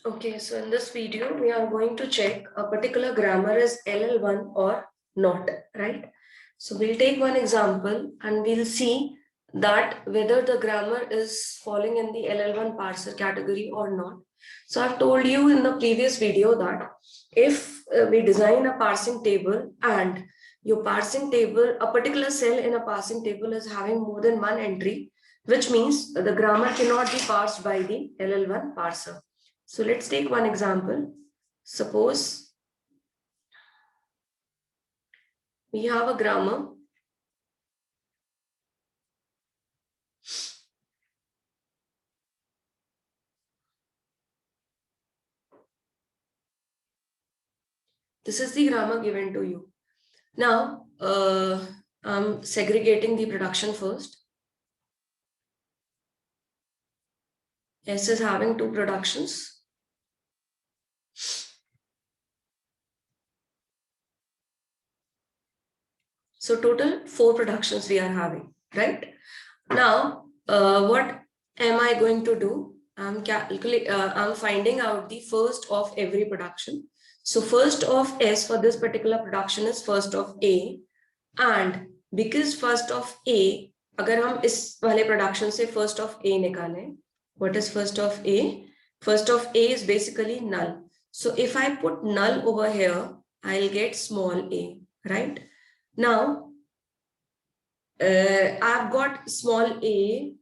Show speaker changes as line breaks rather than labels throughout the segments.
Okay, so in this video, we are going to check a particular grammar is LL1 or not, right? So we'll take one example and we'll see that whether the grammar is falling in the LL1 parser category or not. So I've told you in the previous video that if we design a parsing table and your parsing table, a particular cell in a parsing table is having more than one entry, which means the grammar cannot be parsed by the LL1 parser. So let's take one example. Suppose we have a grammar. This is the grammar given to you. Now, I'm segregating the production first. S is having two productions. So total 4 productions we are having, right? Now, what am I going to do? I'm finding out the first of every production. So first of S for this particular production is first of A, and because first of A, अगर हम इस वाले production से first of A निकालें, what is first of A? First of A is basically null. So if I put null over here, I'll get small a, right? Now, I've got small a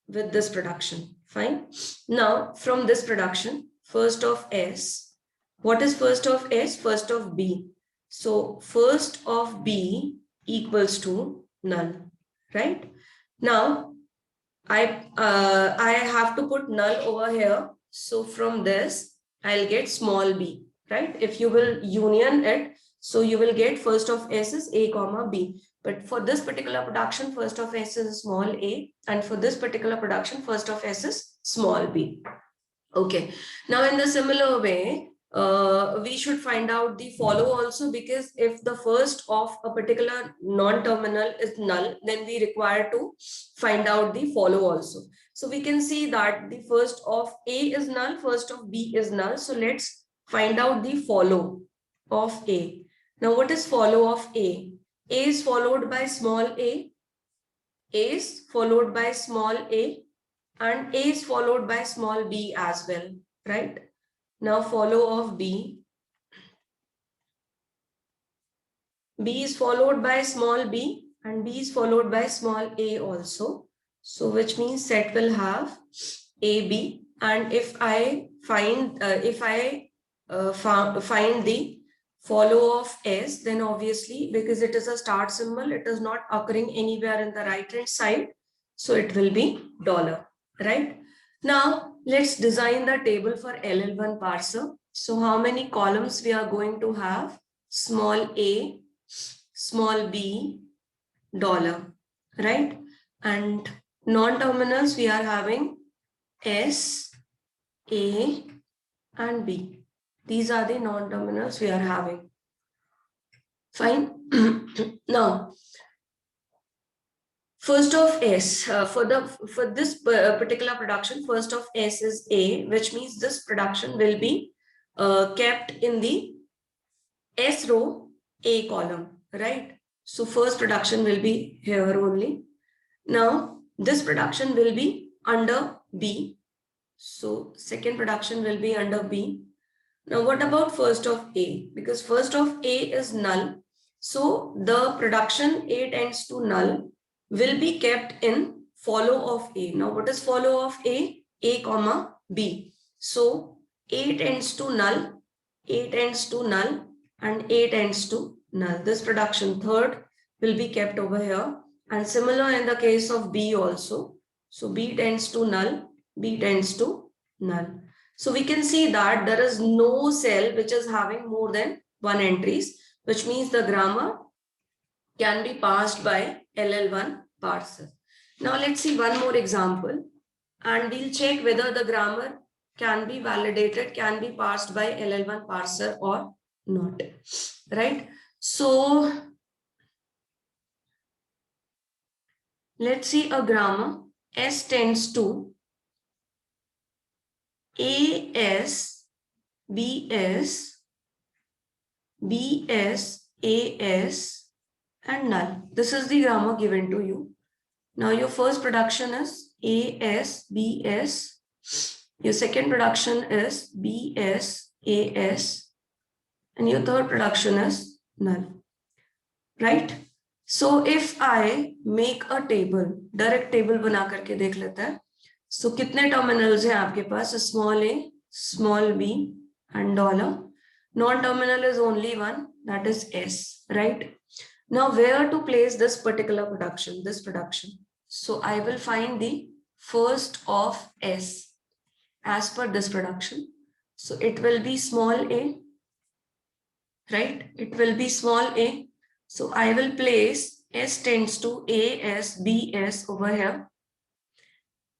with this production. Fine. Now, from this production, first of S, what is first of S? First of B. So, first of B equals to null, right? Now, I have to put null over here. So, from this, I'll get small b, right? If you will union it, so you will get first of S is A comma B. But for this particular production, first of S is small a, and for this particular production, first of S is small b. Okay. Now, in the similar way, we should find out the follow also, because if the first of a particular non-terminal is null, then we require to find out the follow also. So we can see that the first of A is null, first of B is null. So let's find out the follow of A. Now, what is follow of A? A is followed by small a, is followed by small a, and A is followed by small b as well, right? Now follow of B. B is followed by small b and B is followed by small a also. So which means set will have AB, and if I find find the follow of S, then obviously because it is a start symbol, it is not occurring anywhere in the right hand side, so it will be dollar, right? Now let's design the table for LL1 parser. So how many columns we are going to have? Small a, small b, dollar, right? And non-terminals we are having S, A, and B. These are the non-terminals we are having. Fine. Now, first of S, for this particular production, first of S is A, which means this production will be kept in the S row, A column, right? So first production will be here only. Now, this production will be under B. So second production will be under B. Now, what about first of A? Because first of A is null. So the production A tends to null will be kept in follow of A. Now, what is follow of A? A comma B. So A tends to null, A tends to null, and A tends to null. This production third will be kept over here. And similar in the case of B also. So B tends to null, B tends to null. So we can see that there is no cell which is having more than one entries, which means the grammar can be parsed by LL1 parser. Now let's see one more example and we'll check whether the grammar can be validated, can be parsed by LL1 parser or not, right? So let's see a grammar. S tends to AS BS, BS, AS, and null. This is the grammar given to you. Now your first production is AS, BS. Your second production is BS, AS. And your third production is null. Right? So if I make a table, direct table बना करके देख लेते हैं. So कितने terminals हैं आपके पास? Small a, small b, and dollar. Non-terminal is only one, that is s, right? Now where to place this particular production, this production? So I will find the first of s as per this production. So it will be small a, right? It will be small a. So I will place s tends to a, s, b, s over here.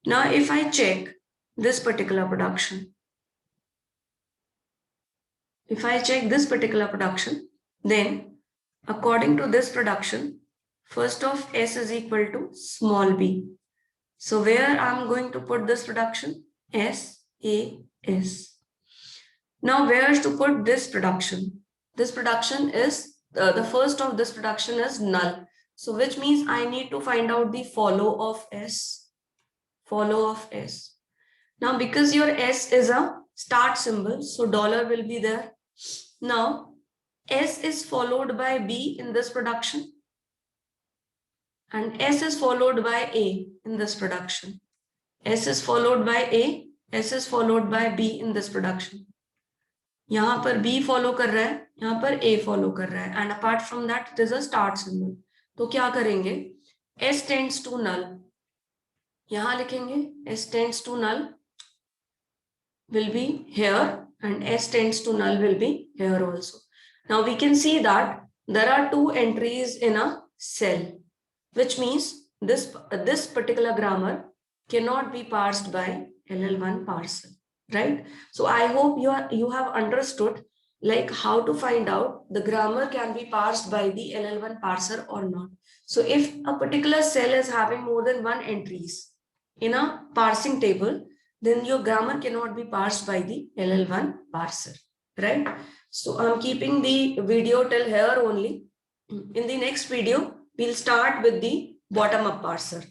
Now if I check this particular production, if I check this particular production, then according to this production, first of s is equal to small b. So where I'm going to put this production? S, A, S. Now where to put this production? This production is, the first of this production is null. So which means I need to find out the follow of s. Follow of s. Now because your s is a start symbol, so dollar will be there. Now s is followed by b in this production, and s is followed by a in this production. S is followed by a, s is followed by b in this production. यहाँ पर b follow कर रहा है, यहाँ पर a follow कर रहा है, and apart from that it is a start symbol. तो क्या करेंगे? s tends to null. यहाँ लिखेंगे s tends to null will be here, and s tends to null will be here also. Now we can see that there are two entries in a cell, which means this particular grammar cannot be parsed by LL1 parser, right? So I hope you have understood like how to find out the grammar can be parsed by the LL1 parser or not. So if a particular cell is having more than one entries in a parsing table, then your grammar cannot be parsed by the LL1 parser, right? So I'm keeping the video till here only. In the next video, we'll start with the bottom-up parser.